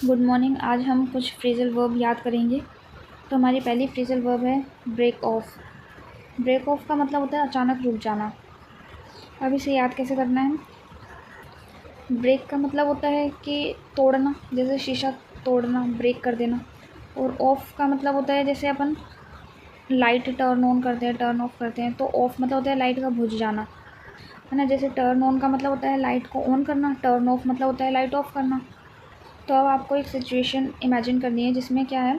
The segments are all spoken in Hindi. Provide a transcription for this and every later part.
Good morning. आज हम कुछ फ्रेजल वर्ब याद करेंगे। तो हमारी पहली फ्रेजल वर्ब है ब्रेक ऑफ। ब्रेक ऑफ का मतलब होता है अचानक रुक जाना। अब इसे याद कैसे करना है? ब्रेक का मतलब होता है कि तोड़ना, जैसे शीशा तोड़ना, ब्रेक कर देना। और ऑफ का मतलब होता है जैसे अपन लाइट टर्न ऑन करते हैं, टर्न ऑफ करते हैं, तो ऑफ मतलब होता है लाइट का बुझ जाना, है ना। जैसे टर्न ऑन का मतलब होता है लाइट को ऑन करना, टर्न ऑफ मतलब होता है लाइट ऑफ करना। तो अब आपको एक सिचुएशन इमेजिन करनी है जिसमें क्या है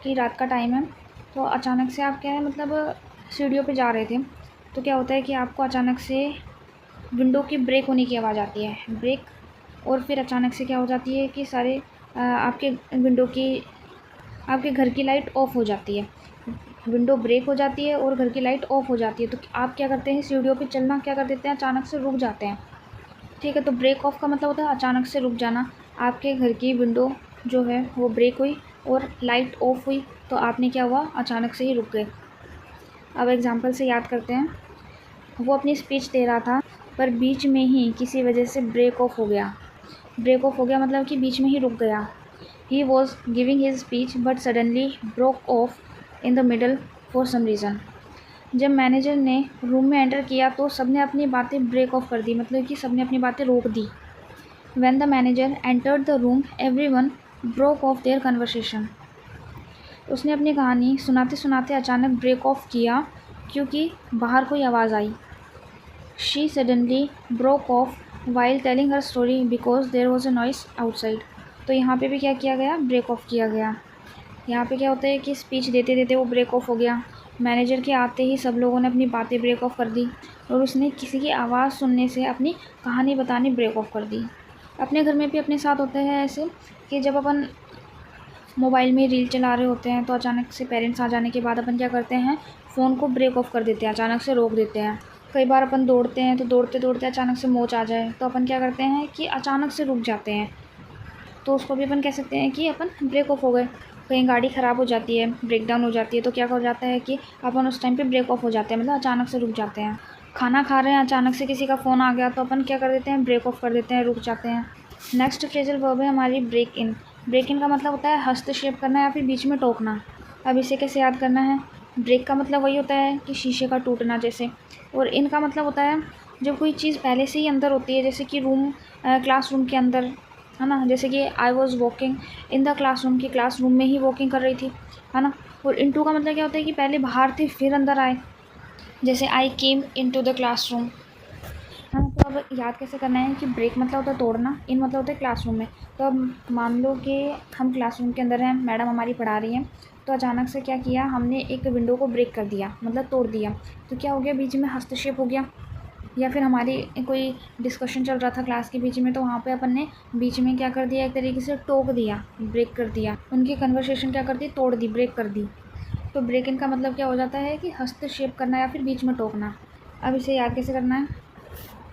कि रात का टाइम है, तो अचानक से आप क्या है मतलब सीढ़ियों पे जा रहे थे, तो क्या होता है कि आपको अचानक से विंडो की ब्रेक होने की आवाज़ आती है, ब्रेक। और फिर अचानक से क्या हो जाती है कि सारे आपके विंडो की, आपके घर की लाइट ऑफ हो जाती है। विंडो ब्रेक हो जाती है और घर की लाइट ऑफ हो जाती है, तो आप क्या करते हैं, सीढ़ियों पे चलना क्या कर देते हैं, अचानक से रुक जाते हैं। ठीक है, तो ब्रेक ऑफ का मतलब होता है अचानक से रुक जाना। आपके घर की विंडो जो है वो ब्रेक हुई और लाइट ऑफ हुई, तो आपने क्या हुआ, अचानक से ही रुक गए। अब एग्जांपल से याद करते हैं। वो अपनी स्पीच दे रहा था पर बीच में ही किसी वजह से ब्रेक ऑफ हो गया। ब्रेक ऑफ हो गया मतलब कि बीच में ही रुक गया। He was giving his speech but suddenly broke off in the middle for some reason. जब मैनेजर ने रूम में एंटर किया तो सबने अपनी बातें ब्रेक ऑफ कर दी, मतलब कि सबने अपनी बातें रोक दी। When the manager entered the room, everyone broke off their conversation. उसने अपनी कहानी सुनाते सुनाते अचानक ब्रेक ऑफ किया क्योंकि बाहर कोई आवाज़ आई। She suddenly broke off while telling her story because there was a noise outside. तो यहाँ पे भी क्या किया गया, ब्रेक ऑफ किया गया। यहाँ पे क्या होता है कि स्पीच देते देते वो ब्रेक ऑफ हो गया। मैनेजर के आते ही सब लोगों ने अपनी बातें ब्रेक ऑफ कर दी और उसने किसी की आवाज़ सुनने से अपनी कहानी बतानी ब्रेक ऑफ कर दी। अपने घर में भी अपने साथ होता है ऐसे कि जब अपन मोबाइल में रील चला रहे होते हैं तो अचानक से पेरेंट्स आ जाने के बाद अपन क्या करते हैं, फ़ोन को ब्रेक ऑफ कर देते हैं, अचानक से रोक देते हैं। कई बार अपन दौड़ते हैं तो दौड़ते दौड़ते अचानक से मोच आ जाए तो अपन क्या करते हैं कि अचानक से रुक जाते हैं, तो उसको भी अपन कह सकते हैं कि अपन ब्रेक ऑफ हो गए। कहीं गाड़ी ख़राब हो जाती है, ब्रेक डाउन हो जाती है, तो क्या हो जाता है कि अपन उस टाइम पे ब्रेक ऑफ हो जाते हैं, मतलब अचानक से रुक जाते हैं। खाना खा रहे हैं, अचानक से किसी का फ़ोन आ गया तो अपन क्या कर देते हैं, ब्रेक ऑफ कर देते हैं, रुक जाते हैं। नेक्स्ट फ्रेजल वर्ब है हमारी ब्रेक इन। ब्रेक इन का मतलब होता है हस्तक्षेप करना या फिर बीच में टोकना। अब इसे कैसे याद करना है? ब्रेक का मतलब वही होता है कि शीशे का टूटना जैसे, और इन का मतलब होता है जब कोई चीज़ पहले से ही अंदर होती है, जैसे कि क्लासरूम के अंदर, है ना। जैसे कि I was walking in the classroom, की क्लासरूम में ही वॉकिंग कर रही थी, है ना। और इनटू का मतलब क्या होता है कि पहले बाहर थे फिर अंदर आए, जैसे आई केम इनटू द क्लासरूम, है ना। तो अब याद कैसे करना है कि ब्रेक मतलब होता है तोड़ना, इन मतलब होता है क्लासरूम में। तो अब मान लो कि हम क्लासरूम के अंदर हैं, मैडम हमारी पढ़ा रही हैं, तो अचानक से क्या किया हमने, एक विंडो को ब्रेक कर दिया, मतलब तोड़ दिया। तो क्या हो गया, बीच में हस्तक्षेप हो गया। या फिर हमारी कोई डिस्कशन चल रहा था क्लास के बीच में, तो वहाँ पे अपन ने बीच में क्या कर दिया, एक तरीके से टोक दिया, ब्रेक कर दिया, उनकी कन्वर्सेशन क्या कर दी, तोड़ दी, ब्रेक कर दी। तो ब्रेक इन का मतलब क्या हो जाता है कि हस्तक्षेप करना या फिर बीच में टोकना। अब इसे याद कैसे करना है?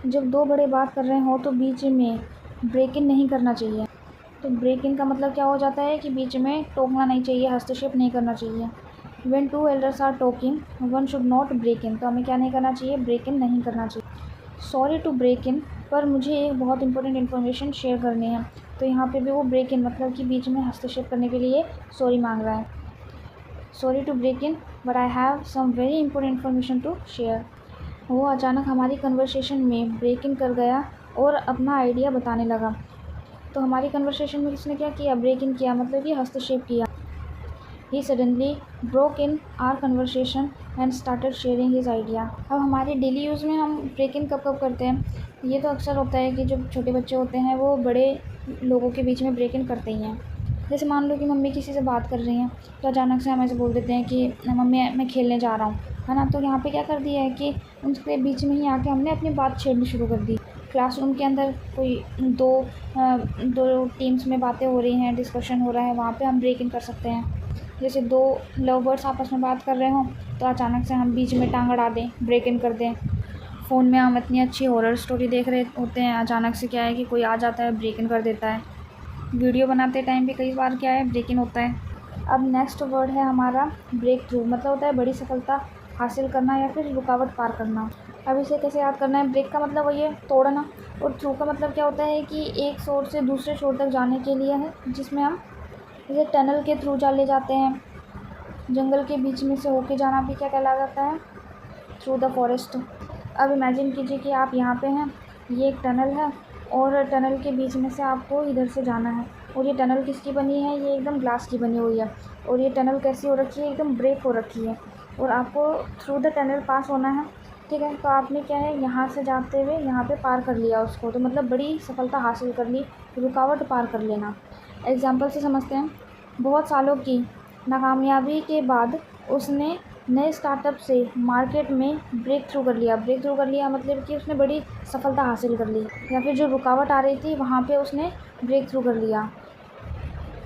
जब दो बड़े बात कर रहे हो तो बीच में ब्रेक इन नहीं करना चाहिए। तो ब्रेक इन का मतलब क्या हो जाता है कि बीच में टोकना नहीं चाहिए, हस्तक्षेप नहीं करना चाहिए। When two elders are talking, one should not break in. तो हमें क्या नहीं करना चाहिए, ब्रेक इन नहीं करना चाहिए। सॉरी टू ब्रेक इन, पर मुझे एक बहुत इंपॉर्टेंट इन्फॉर्मेशन शेयर करनी है। तो यहाँ पे भी वो ब्रेक इन मतलब कि बीच में हस्तक्षेप करने के लिए सॉरी मांग रहा है। Sorry to break in but I have some very important information to share. वो अचानक हमारी कन्वर्सेशन में ब्रेक इन कर गया और अपना आइडिया बताने लगा। तो हमारी कन्वर्सेशन में किसने क्या किया, ब्रेक इन किया, मतलब कि हस्तक्षेप किया। He suddenly broke in our conversation and started sharing his idea. अब हमारे डेली यूज़ में हम ब्रेक इन कब कब करते हैं? ये तो अक्सर होता है कि जब छोटे बच्चे होते हैं वो बड़े लोगों के बीच में ब्रेक इन करते ही हैं। जैसे मान लो कि मम्मी किसी से बात कर रही हैं तो अचानक से हम ऐसे बोल देते हैं कि मम्मी मैं खेलने जा रहा हूँ, है ना। तो यहाँ पे क्या कर दिया है कि उनके बीच में ही आके हमने अपनी बात छेड़नी शुरू कर दी। क्लासरूम के अंदर कोई दो टीम्स में बातें हो रही हैं, डिस्कशन हो रहा है, वहाँ पे हम ब्रेक इन कर सकते हैं। जैसे दो लव बर्ड्स आपस में बात कर रहे हों तो अचानक से हम बीच में टांग अड़ा दें, ब्रेक इन कर दें। फ़ोन में हम इतनी अच्छी हॉरर स्टोरी देख रहे होते हैं, अचानक से क्या है कि कोई आ जाता है, ब्रेक इन कर देता है। वीडियो बनाते टाइम भी कई बार क्या है, ब्रेक इन होता है। अब नेक्स्ट वर्ड है हमारा ब्रेक थ्रू, मतलब होता है बड़ी सफलता हासिल करना या फिर रुकावट पार करना। अब इसे कैसे याद करना है? ब्रेक का मतलब वही है तोड़ना, और थ्रू का मतलब क्या होता है कि एक छोर से दूसरे छोर तक जाने के लिए है, जिसमें हम इसे टनल के थ्रू ले जाते हैं। जंगल के बीच में से होके जाना भी क्या कहला जाता है? Through the forest. अब इमेजिन कीजिए कि आप यहाँ पे हैं, ये एक टनल है और टनल के बीच में से आपको इधर से जाना है, और ये टनल किसकी बनी है? ये एकदम ग्लास की बनी हुई है, और ये टनल कैसी हो रखी है? एकदम ब्रेक हो रखी है, और आपको थ्रू द टनल पास होना है। ठीक है, तो आपने क्या है, यहाँ से जाते हुए यहाँ पे पार कर लिया उसको, तो मतलब बड़ी सफलता हासिल कर ली, रुकावट पार कर लेना। एग्जाम्पल से समझते हैं। बहुत सालों की नाकामयाबी के बाद उसने नए स्टार्टअप से मार्केट में ब्रेक थ्रू कर लिया। ब्रेक थ्रू कर लिया मतलब कि उसने बड़ी सफलता हासिल कर ली, या फिर जो रुकावट आ रही थी वहाँ पे उसने ब्रेक थ्रू कर लिया।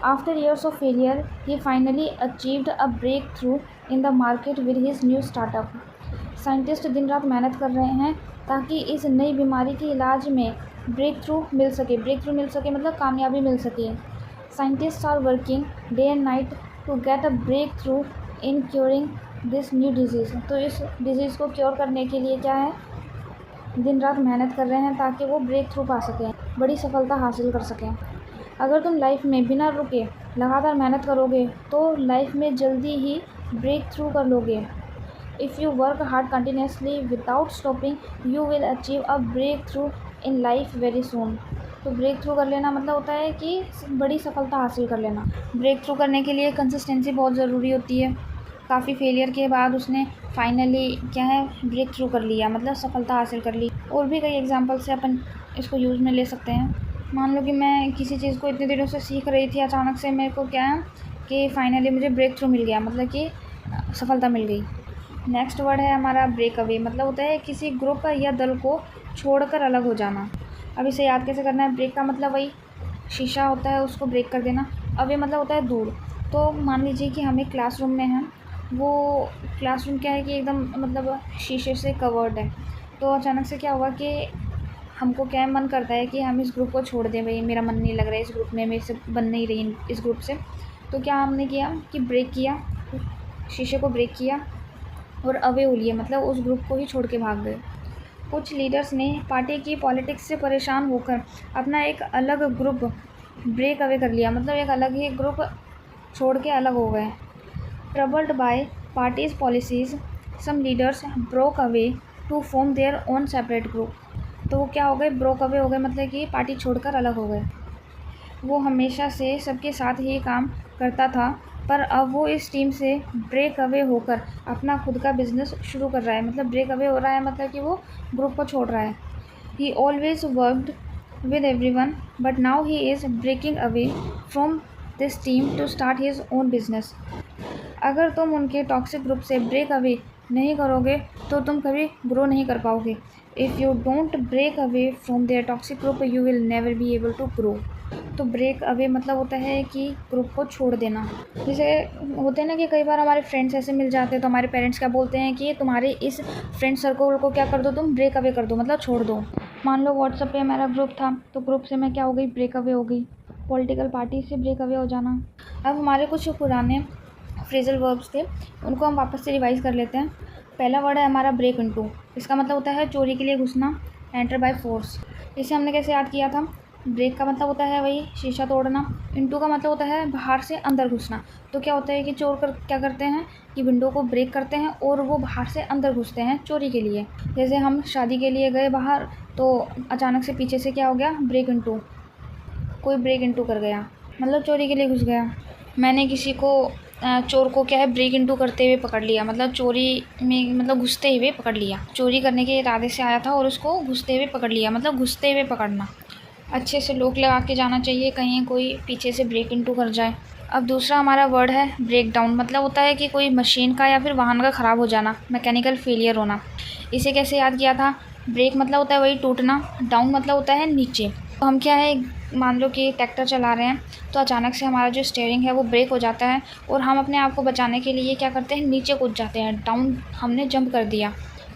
After years of failure he finally achieved a breakthrough in the market with his new startup. Scientist दिन रात मेहनत कर रहे हैं ताकि इस नई बीमारी के इलाज में ब्रेक थ्रू मिल सके। ब्रेक थ्रू मिल सके मतलब कामयाबी मिल सके। Scientist are working day and night to get a breakthrough in curing this new disease. तो इस डिज़ीज़ को क्योर करने के लिए क्या है, दिन रात मेहनत कर रहे हैं ताकि वो ब्रेक थ्रू पा सकें, बड़ी सफलता हासिल कर सकें। अगर तुम लाइफ में बिना रुके लगातार मेहनत करोगे तो लाइफ में जल्दी ही ब्रेक थ्रू कर लोगे। If you work hard continuously without stopping you will achieve a breakthrough in life very soon. तो ब्रेक थ्रू कर लेना मतलब होता है कि बड़ी सफलता हासिल कर लेना। ब्रेक थ्रू करने के लिए कंसिस्टेंसी बहुत ज़रूरी होती है। काफ़ी फेलियर के बाद उसने फाइनली क्या है, ब्रेक थ्रू कर लिया, मतलब सफलता हासिल कर ली। और भी कई एग्जांपल से अपन इसको यूज़ में ले सकते हैं। मान लो कि मैं किसी चीज़ को इतने दिनों से सीख रही थी, अचानक से मेरे को क्या है कि फाइनली मुझे ब्रेक थ्रू मिल गया, मतलब कि सफलता मिल गई। नेक्स्ट वर्ड है हमारा ब्रेक अवे, मतलब होता है किसी ग्रुप या दल को छोड़कर अलग हो जाना। अब इसे याद कैसे करना है? ब्रेक का मतलब वही शीशा होता है उसको ब्रेक कर देना। अवे मतलब होता है दूर। तो मान लीजिए कि हम एक क्लासरूम में हैं, वो क्लासरूम क्या है कि एकदम मतलब शीशे से कवर्ड है। तो अचानक से क्या हुआ कि हमको क्या है, मन करता है कि हम इस ग्रुप को छोड़ दें, भाई मेरा मन नहीं लग रहा है इस ग्रुप में, मेरे से बन नहीं रही इस ग्रुप से। तो क्या हमने किया कि ब्रेक किया, शीशे को ब्रेक किया और अवे हो लिए, मतलब उस ग्रुप को ही छोड़ के भाग गए। कुछ लीडर्स ने पार्टी की पॉलिटिक्स से परेशान होकर अपना एक अलग ग्रुप ब्रेक अवे कर लिया, मतलब एक अलग ही ग्रुप छोड़ के अलग हो गए। Troubled by parties policies some leaders broke away to form their own separate group. तो वो क्या हो गए, ब्रोक अवे हो गए, मतलब कि पार्टी छोड़कर अलग हो गए। वो हमेशा से सबके साथ ही काम करता था, पर अब वो इस टीम से ब्रेक अवे होकर अपना खुद का बिजनेस शुरू कर रहा है। मतलब ब्रेक अवे हो रहा है मतलब कि वो ग्रुप को छोड़ रहा है। He always worked with everyone but now he is breaking away from this team to start his own business. अगर तुम उनके टॉक्सिक ग्रुप से ब्रेक अवे नहीं करोगे तो तुम कभी ग्रो नहीं कर पाओगे। If you don't break away from their toxic group you will never be able to grow. तो ब्रेक अवे मतलब होता है कि ग्रुप को छोड़ देना। जैसे होते हैं ना कि कई बार हमारे फ्रेंड्स ऐसे मिल जाते हैं तो हमारे पेरेंट्स क्या बोलते हैं कि तुम्हारे इस फ्रेंड सर्कल को क्या कर दो, तुम ब्रेक अवे कर दो, मतलब छोड़ दो। मान लो व्हाट्सएप पे मेरा ग्रुप था, तो ग्रुप से मैं क्या हो गई, ब्रेक अवे हो गई। पॉलिटिकल पार्टी से ब्रेक अवे हो जाना। अब हमारे कुछ पुराने फ्रेजल वर्ब्स थे, उनको हम वापस से रिवाइज़ कर लेते हैं। पहला वर्ड है हमारा ब्रेक इनटू। इसका मतलब होता है चोरी के लिए घुसना, एंटर बाय फोर्स। इसे हमने कैसे याद किया था? ब्रेक का मतलब होता है वही शीशा तोड़ना, इनटू का मतलब होता है बाहर से अंदर घुसना। तो क्या होता है कि चोर क्या करते हैं कि विंडो को ब्रेक करते हैं और वो बाहर से अंदर घुसते हैं चोरी के लिए। जैसे हम शादी के लिए गए बाहर, तो अचानक से पीछे से क्या हो गया, ब्रेक इनटू, कोई ब्रेक इनटू कर गया, मतलब चोरी के लिए घुस गया। मैंने किसी को चोर को क्या है, ब्रेक इनटू करते हुए पकड़ लिया, मतलब चोरी में मतलब घुसते हुए पकड़ लिया। चोरी करने के इरादे से आया था और उसको घुसते हुए पकड़ लिया, मतलब घुसते हुए पकड़ना। अच्छे से लॉक लगा के जाना चाहिए, कहीं कोई पीछे से ब्रेक इनटू कर जाए। अब दूसरा हमारा वर्ड है ब्रेक डाउन, मतलब होता है कि कोई मशीन का या फिर वाहन का ख़राब हो जाना, मैकेनिकल फेलियर होना। इसे कैसे याद किया था? ब्रेक मतलब होता है वही टूटना, डाउन मतलब होता है नीचे। तो हम क्या है, मान लो कि ट्रैक्टर चला रहे हैं तो अचानक से हमारा जो स्टीयरिंग है वो ब्रेक हो जाता है और हम अपने आप को बचाने के लिए क्या करते हैं, नीचे कूद जाते हैं, डाउन हमने जंप कर दिया,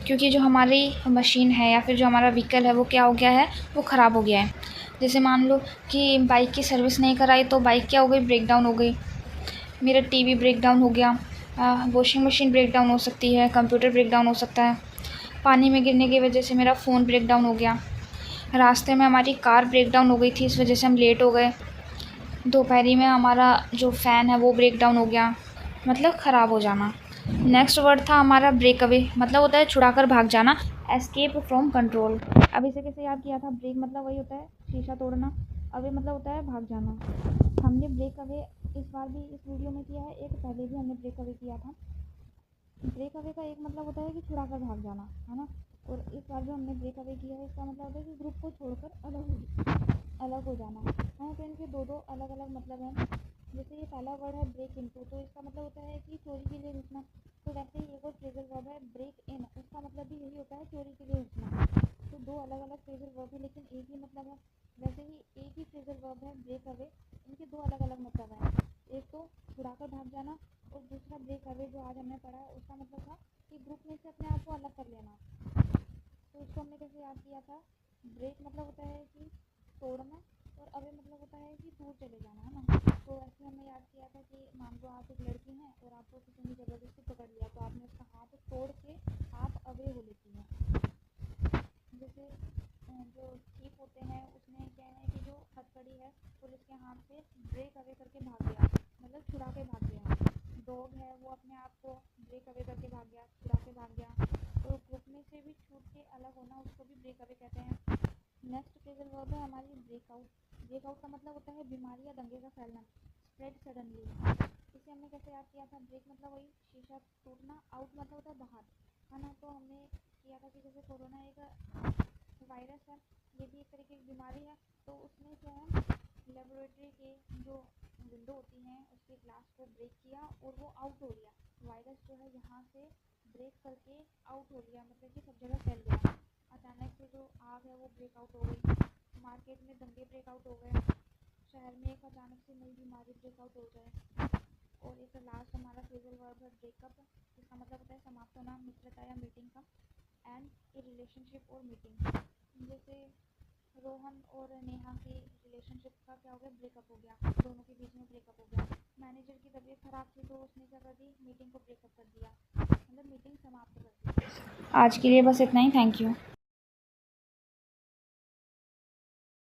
क्योंकि जो हमारी मशीन है या फिर जो हमारा व्हीकल है वो क्या हो गया है, वो ख़राब हो गया है। जैसे मान लो कि बाइक की सर्विस नहीं कराई तो बाइक क्या हो गई, ब्रेक डाउन हो गई। मेरा टीवी ब्रेक डाउन हो गया। वॉशिंग मशीन ब्रेक डाउन हो सकती है, कंप्यूटर ब्रेक डाउन हो सकता है, पानी में गिरने की वजह से मेरा फ़ोन ब्रेक डाउन हो गया, रास्ते में हमारी कार ब्रेक डाउन हो गई थी, इस वजह से हम लेट हो गए, दोपहरी में हमारा जो फ़ैन है वो ब्रेक डाउन हो गया, मतलब ख़राब हो जाना। नेक्स्ट वर्ड था हमारा ब्रेक अवे, मतलब होता है छुड़ा कर भाग जाना, एस्केप फ्रॉम कंट्रोल। अब इसे कैसे याद किया था? ब्रेक मतलब वही होता है शीशा तोड़ना, अवे मतलब होता है भाग जाना। हमने ब्रेक अवे इस बार भी इस वीडियो में किया है, एक पहले भी हमने ब्रेक अवे किया था। ब्रेक अवे का एक मतलब होता है कि छुड़ा कर भाग जाना, है ना। और इस बार जो हमने ब्रेक अवे किया है इसका मतलब होता है कि ग्रुप को छोड़कर अलग हो जाना, है। तो इनके दो अलग अलग मतलब हैं। जैसे ये पहला वर्ड है ब्रेक इनटू, तो इसका मतलब होता है कि चोरी के लिए रुकना। तो वैसे ही एक और फ्रेजल वर्ब है ब्रेक इन, उसका मतलब भी यही होता है चोरी के लिए रुकना। तो दो अलग अलग फ्रेजल वर्ब है लेकिन एक ही मतलब है। वैसे ही एक ही फ्रेजल वर्ब है ब्रेक अवे, इनके दो अलग अलग मतलब हैं। एक तो छुड़ाकर भाग जाना और दूसरा ब्रेक अवे जो आज हमने पढ़ा है उसका मतलब था कि ग्रुप में से अपने आप को अलग कर लेना। तो इसको हमने कैसे याद किया था? ब्रेक मतलब होता है कि तोड़ना और अवे मतलब होता है कि दूर चले जाना, है ना। तो ऐसे हमने याद किया था कि मान लो आप एक लड़की हैं और आपको किसी ने ज़बरदस्ती पकड़ लिया, तो आपने उसका हाथ तोड़ के आप अवे हो लेती हैं। जैसे जो थीप होते हैं उसमें क्या है कि जो हथकड़ी है पुलिस के हाथ से ब्रेक अवे करके भाग गया, मतलब छुड़ा के भाग गया। डॉग है वो अपने आप को ब्रेक अवे करके भाग गया, छुड़ा के भाग गया। तो ग्रुप में से भी छूट के अलग होना उसको भी ब्रेक अवे कहते हैं। नेक्स्ट फ्रेजल वर्ब है हमारी ब्रेकआउट। ब्रेकआउट का मतलब होता है बीमारी या दंगे का फैलना, स्प्रेड सडनली। इसे हमने कैसे याद किया था? ब्रेक मतलब वही शीशा टूटना, आउट मतलब होता है बाहर, है ना। तो हमने किया था कि जैसे कोरोना एक वायरस है, ये भी एक तरीके की बीमारी है। तो उसमें क्या है, लेबोरेटरी के जो विंडो होती हैं उसके ग्लास को ब्रेक किया और वो आउट हो गया। वायरस जो है यहाँ से ब्रेक करके आउट हो गया, मतलब कि सब जगह फैल गया। अचानक से जो आग है वो ब्रेकआउट हो गई, मार्केट में दंगे ब्रेकआउट हो गए, शहर में एक अचानक से नई बीमारी ब्रेकआउट हो जाए। और एक लास्ट हमारा फ्रेजल वर्ब है ब्रेकअप, जिसका मतलब होता है समाप्त होना, मित्रता या मीटिंग का। एंड ए रिलेशनशिप और मीटिंग, जैसे रोहन और नेहा की रिलेशनशिप का क्या हो गया, ब्रेकअप हो गया, दोनों के बीच में ब्रेकअप हो गया। मैनेजर की तबीयत खराब थी तो उसने क्या कर दी, मीटिंग को ब्रेकअप कर दिया, मतलब मीटिंग समाप्त कर दी। आज के लिए बस इतना ही, थैंक यू।